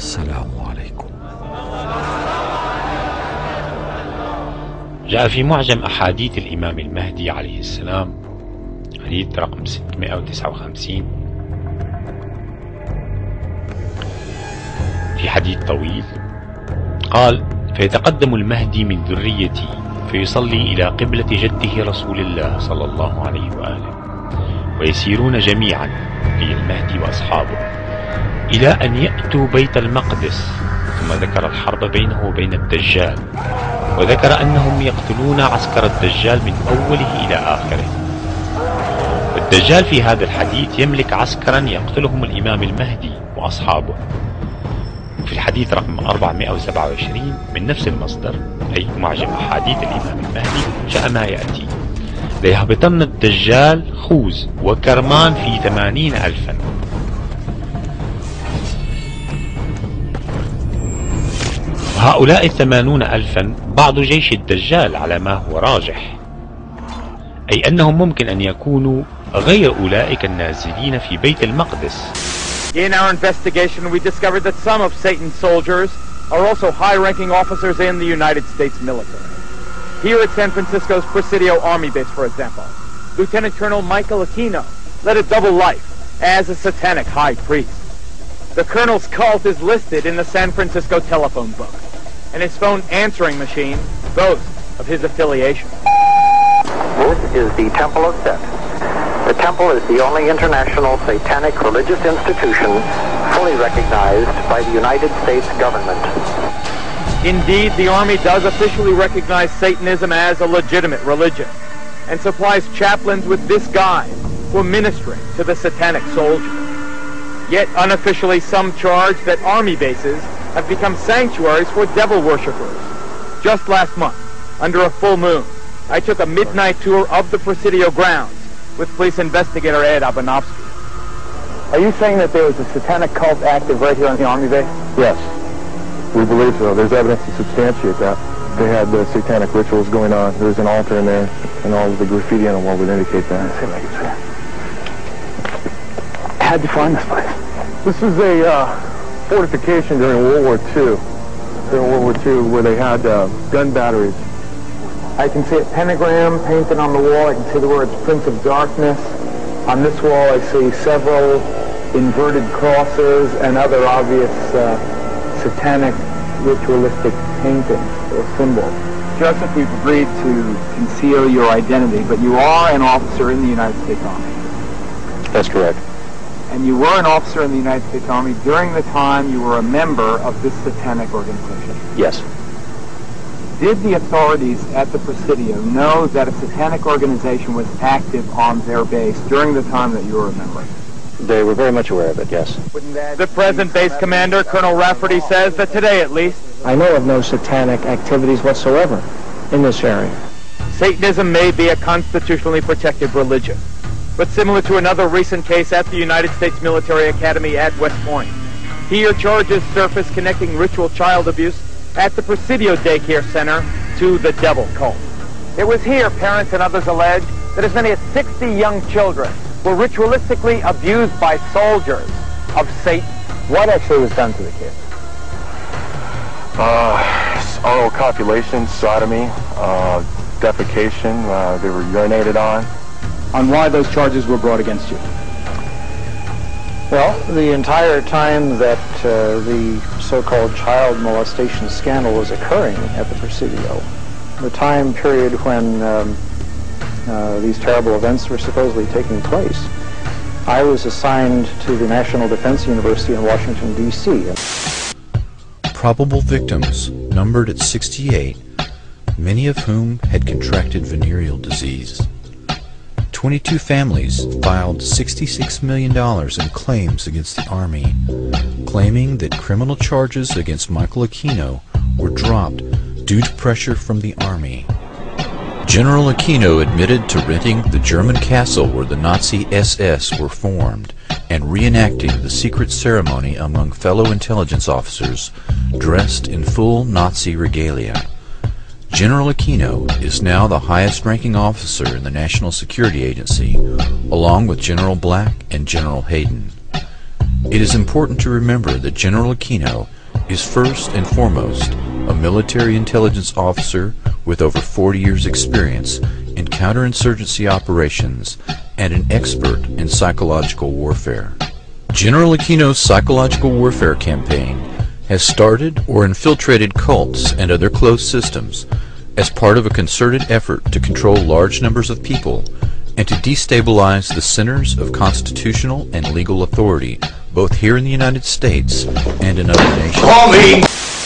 السلام عليكم. جاء في معجم أحاديث الإمام المهدي عليه السلام حديث رقم 659 في حديث طويل قال: فيتقدم المهدي من ذريتي فيصلي إلى قبلة جده رسول الله صلى الله عليه وآله، ويسيرون جميعا أي المهدي وأصحابه إلى أن يأتوا بيت المقدس. ثم ذكر الحرب بينه وبين الدجال، وذكر أنهم يقتلون عسكر الدجال من أوله إلى آخره. والدجال في هذا الحديث يملك عسكرا يقتلهم الإمام المهدي وأصحابه. في الحديث رقم 427 من نفس المصدر أي معجم أحاديث الإمام المهدي جاء ما يأتي: ليهبطن الدجال خوز وكرمان في 80,000. وهؤلاء 80,000 بعض جيش الدجال على ما هو راجح، أي أنهم ممكن أن يكونوا غير أولئك النازلين في بيت المقدس. In our investigation, we discovered that some of Satan's soldiers are also high-ranking officers in the United States military. Here at San Francisco's Presidio Army Base, for example, Lieutenant Colonel Michael Aquino led a double life as a satanic high priest. The colonel's cult is listed in the San Francisco telephone book, and his phone answering machine boasts of his affiliation. This is the Temple of Set. The temple is the only international satanic religious institution fully recognized by the United States government. Indeed, the Army does officially recognize Satanism as a legitimate religion and supplies chaplains with this guide for ministering to the satanic soldiers. Yet unofficially, some charge that Army bases have become sanctuaries for devil worshippers. Just last month, under a full moon, I took a midnight tour of the Presidio grounds with police investigator Ed Abanovsky. Are you saying that there was a satanic cult active right here on the Army base? Yes, we believe so. There's evidence to substantiate that. They had satanic rituals going on. There's an altar in there, and all of the graffiti on the wall would indicate that. How'd you find this place? This is a fortification during World War II. During World War II, where they had gun batteries. I can see a pentagram painted on the wall. I can see the words Prince of Darkness. On this wall, I see several inverted crosses and other obvious satanic ritualistic paintings or symbols. Joseph, we've agreed to conceal your identity, but you are an officer in the United States Army. That's correct. And you were an officer in the United States Army during the time you were a member of this satanic organization. Yes. Did the authorities at the Presidio know that a satanic organization was active on their base during the time that you were a member? They were very much aware of it, yes. The present base commander, Colonel Rafferty, says that today at least, I know of no satanic activities whatsoever in this area. Satanism may be a constitutionally protected religion, but similar to another recent case at the United States Military Academy at West Point, here charges surface connecting ritual child abuse at the Presidio Daycare Center to the devil cult. It was here, parents and others allege, that as many as 60 young children were ritualistically abused by soldiers of Satan. What actually was done to the kids? Oral copulation, sodomy, defecation, they were urinated on. On why those charges were brought against you? Well, the entire time that the so-called child molestation scandal was occurring at the Presidio, the time period when these terrible events were supposedly taking place, I was assigned to the National Defense University in Washington, D.C. Probable victims numbered at 68, many of whom had contracted venereal disease. 22 families filed $66 million in claims against the Army, claiming that criminal charges against Michael Aquino were dropped due to pressure from the Army. General Aquino admitted to renting the German castle where the Nazi SS were formed and reenacting the secret ceremony among fellow intelligence officers dressed in full Nazi regalia. General Aquino is now the highest-ranking officer in the National Security Agency, along with General Black and General Hayden. It is important to remember that General Aquino is first and foremost a military intelligence officer with over 40 years' experience in counterinsurgency operations and an expert in psychological warfare. General Aquino's psychological warfare campaign has started or infiltrated cults and other closed systems as part of a concerted effort to control large numbers of people and to destabilize the centers of constitutional and legal authority both here in the United States and in other nations.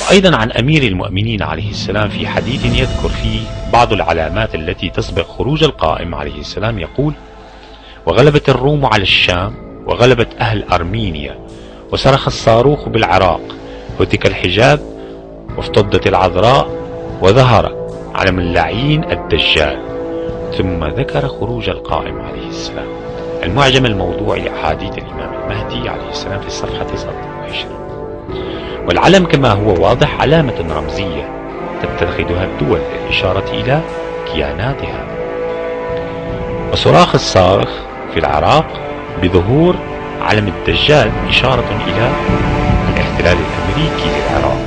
وأيضا عن أمير المؤمنين عليه السلام في حديث يذكر فيه بعض العلامات التي تسبق خروج القائم عليه السلام يقول: وغلبت الروم على الشام وغلبت أهل أرمينيا وصرخ الصاروخ بالعراق هتك الحجاب وافتضت العذراء وظهر علم اللعين الدجال. ثم ذكر خروج القائم عليه السلام. المعجم الموضوعي لأحاديث الإمام المهدي عليه السلام في الصفحة 29. والعلم كما هو واضح علامة رمزية تتخذها الدول للإشارة إلى كياناتها. وصراخ الصارخ في العراق بظهور علم الدجال إشارة إلى الاحتلال الأمريكي للعراق،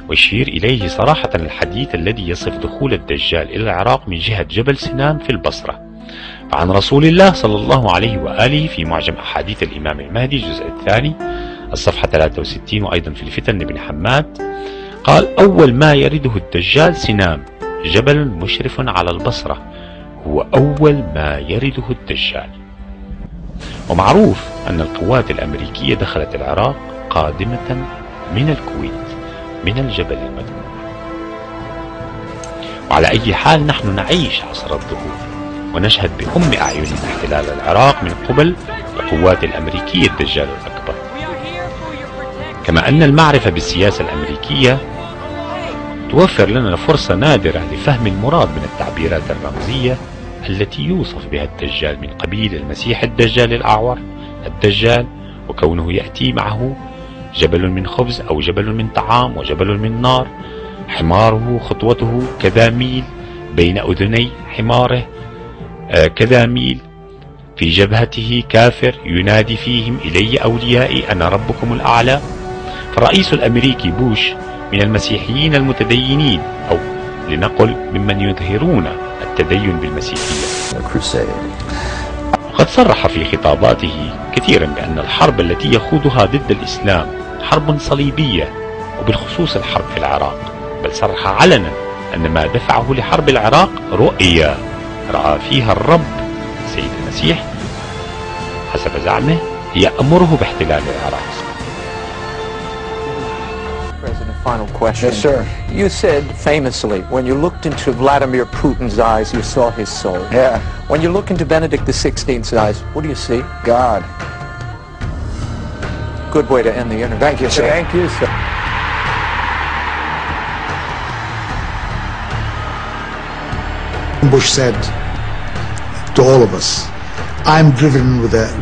ويشير إليه صراحة الحديث الذي يصف دخول الدجال إلى العراق من جهة جبل سنان في البصرة. فعن رسول الله صلى الله عليه وآله في معجم أحاديث الإمام المهدي الجزء الثاني الصفحة 63 وأيضا في الفتن بن حماد قال: أول ما يرده الدجال سنام جبل مشرف على البصرة، هو أول ما يرده الدجال. ومعروف أن القوات الأمريكية دخلت العراق قادمة من الكويت من الجبل المذكور. وعلى أي حال نحن نعيش عصر الظهور ونشهد بأم أعيننا احتلال العراق من قبل القوات الأمريكية الدجال الأكبر. كما أن المعرفة بالسياسة الأمريكية توفر لنا فرصة نادرة لفهم المراد من التعبيرات الرمزية التي يوصف بها الدجال من قبيل المسيح الدجال الأعور الدجال، وكونه يأتي معه جبل من خبز أو جبل من طعام وجبل من نار، حماره خطوته كذا ميل بين أذني حماره كذا ميل، في جبهته كافر ينادي فيهم: إلي أوليائي أنا ربكم الأعلى. فالرئيس الأمريكي بوش من المسيحيين المتدينين، أو لنقل ممن يظهرون التدين بالمسيحية. وقد صرح في خطاباته كثيرا بأن الحرب التي يخوضها ضد الإسلام حرب صليبية، وبالخصوص الحرب في العراق، بل صرح علنا أن ما دفعه لحرب العراق رؤية رأى فيها الرب سيد المسيح حسب زعمه يأمره باحتلال العراق. President, final question. Yes, sir. You said famously, when you looked into Vladimir Putin's eyes, you saw his soul. Yeah. When you look into Benedict XVI's eyes, what do you see? God. Good way to end the interview. Thank you, sir. Thank you, sir. Bush said to all of us, I'm driven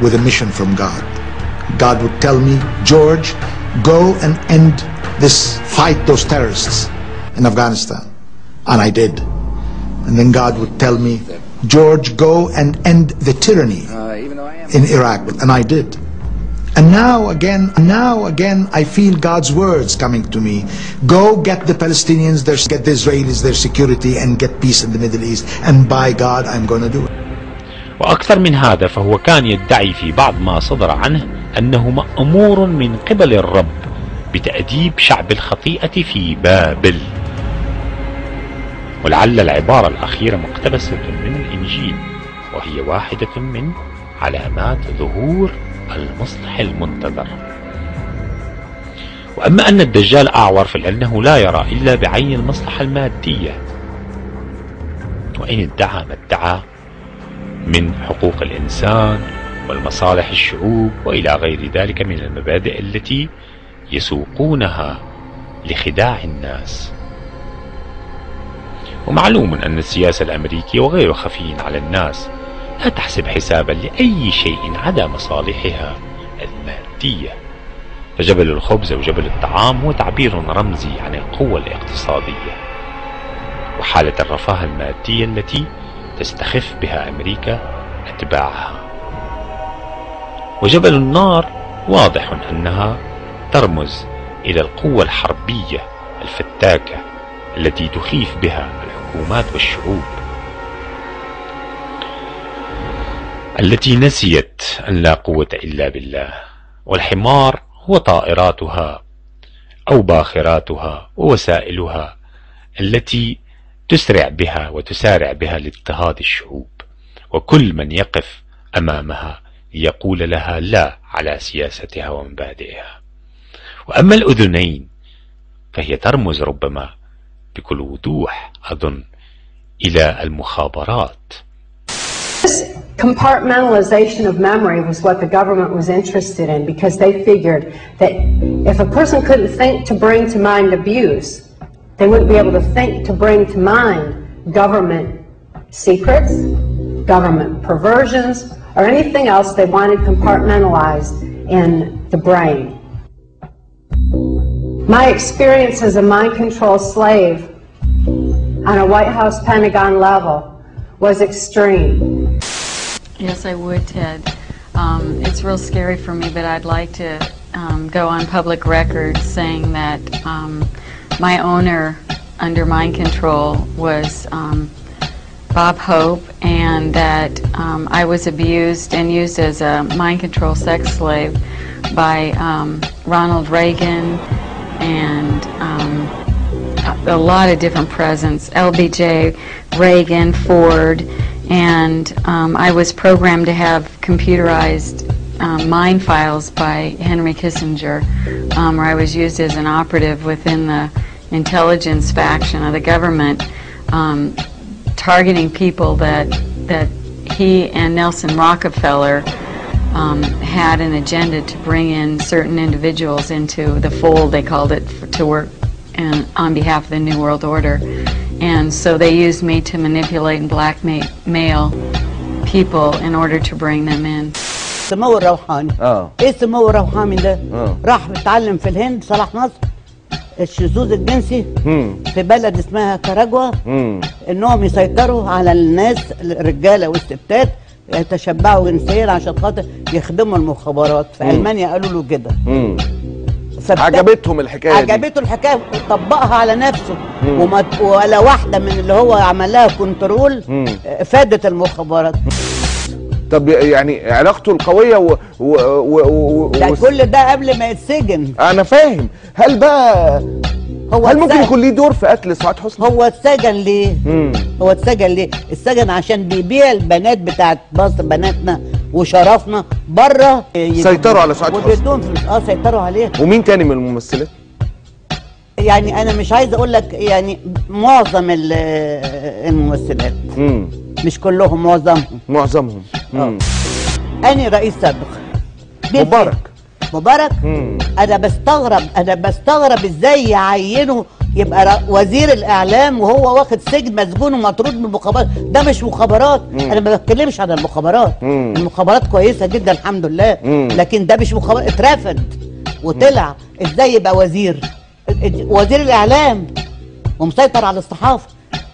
with a mission from God. God would tell me, George, go and end this fight, those terrorists in Afghanistan. And I did. And then God would tell me, George, go and end the tyranny in Iraq. And I did. And now again, I feel God's words coming to me. Go get the Palestinians, get the Israelis their security, and get peace in the Middle East. And by God, I'm going to do it. وأكثر من هذا، فهو كان يدعي في بعض ما صدر عنه أنه مأمور من قبل الرب بتأديب شعب الخطيئة في بابل. ولعل العبارة الأخيرة مقتبسة من الإنجيل، وهي واحدة من علامات ظهور المصلح المنتظر. وأما أن الدجال أعور فلأنه لا يرى إلا بعين المصلحة المادية، وإن ادعى ما ادعى من حقوق الإنسان والمصالح الشعوب وإلى غير ذلك من المبادئ التي يسوقونها لخداع الناس. ومعلوم أن السياسة الأمريكية وغير خفي على الناس لا تحسب حسابا لأي شيء عدا مصالحها المادية. فجبل الخبز أو جبل الطعام هو تعبير رمزي عن القوة الاقتصادية وحالة الرفاه المادية التي تستخف بها أمريكا أتباعها. وجبل النار واضح أنها ترمز إلى القوة الحربية الفتاكة التي تخيف بها الحكومات والشعوب، التي نسيت أن لا قوة إلا بالله. والحمار هو طائراتها أو باخراتها ووسائلها التي تسرع بها وتسارع بها لاضطهاد الشعوب، وكل من يقف أمامها يقول لها لا على سياستها ومبادئها. وأما الأذنين فهي ترمز ربما بكل وضوح أظن إلى المخابرات. This compartmentalization of memory was what the government was interested in, because they figured that if a person couldn't think to bring to mind abuse, they wouldn't be able to think to bring to mind government secrets, government perversions, or anything else they wanted compartmentalized in the brain. My experience as a mind control slave on a White House Pentagon level was extreme. Yes, I would, Ted. It's real scary for me, but I'd like to go on public record saying that my owner under mind control was Bob Hope, and that I was abused and used as a mind control sex slave by Ronald Reagan and a lot of different presidents, LBJ, Reagan, Ford, and I was programmed to have computerized mind files by Henry Kissinger, where I was used as an operative within the intelligence faction of the government, targeting people that he and Nelson Rockefeller had an agenda to bring in certain individuals into the fold, they called it, to work on behalf of the New World Order. And so they used me to manipulate and blackmail people in order to bring them in. سمو الروحاني. ايه سمو الروحاني ده؟ راح بيتعلم في الهند صلاح نصر الشذوذ الجنسي في بلد اسمها كاراجوا، انهم يسيطروا على الناس الرجاله والستات يتشبعوا جنسيا عشان خاطر يخدموا المخابرات. في المانيا قالوا له كده. عجبتهم الحكايه دي، عجبته الحكايه، طبقها على نفسه، ولا واحده من اللي هو عملها كنترول فادت المخابرات. طب يعني علاقته القويه ده كل ده قبل ما يتسجن. انا فاهم. هل بقى هل ممكن يكون ليه دور في قتل سعاد حسني؟ هو اتسجن ليه؟ هو اتسجن ليه؟ اتسجن عشان بيبيع البنات بتاعت مصر، بناتنا وشرفنا بره. سيطروا على سعاد حسني وبيدوهم فلوس. سيطروا عليها. ومين تاني من الممثلات؟ يعني انا مش عايز اقول لك، يعني معظم الممثلات، مش كلهم، معظمهم. أنا رئيس سابق مبارك. انا بستغرب ازاي يعينه يبقى وزير الاعلام وهو واخد سجن مسجون ومطرود من المخابرات. ده مش مخابرات. انا ما بتكلمش عن المخابرات. المخابرات كويسه جدا الحمد لله، لكن ده مش مخابرات. اترفد وطلع. ازاي يبقى وزير الاعلام ومسيطر على الصحافه؟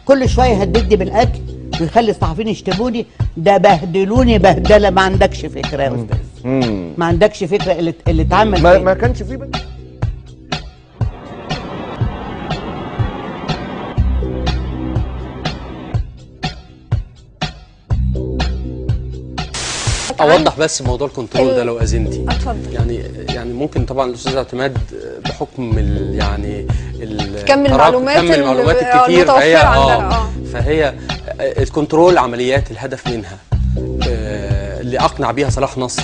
كل شويه يهددني بالقتل ويخلي الصحفيين يشتموني. ده بهدلوني بهدله ما عندكش فكره يا استاذ. ما عندكش فكره اللي اتعمل. ما كانش فيه اوضح بس موضوع الكنترول ده لو اذنتي. اتفضل. يعني ممكن طبعا الاستاذ اعتماد بحكم يعني كم المعلومات الكتير المتوفره عندنا. فهي الكنترول عمليات الهدف منها اللي اقنع بيها صلاح نصر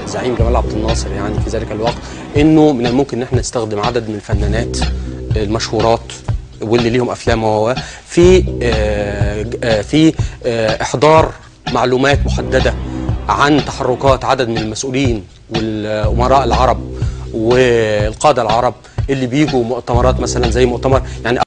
زعيم جمال عبد الناصر يعني في ذلك الوقت، انه من الممكن ان احنا نستخدم عدد من الفنانات المشهورات واللي ليهم افلام في احضار معلومات محدده عن تحركات عدد من المسؤولين والامراء العرب والقاده العرب اللي بيجوا مؤتمرات مثلا زي مؤتمر يعني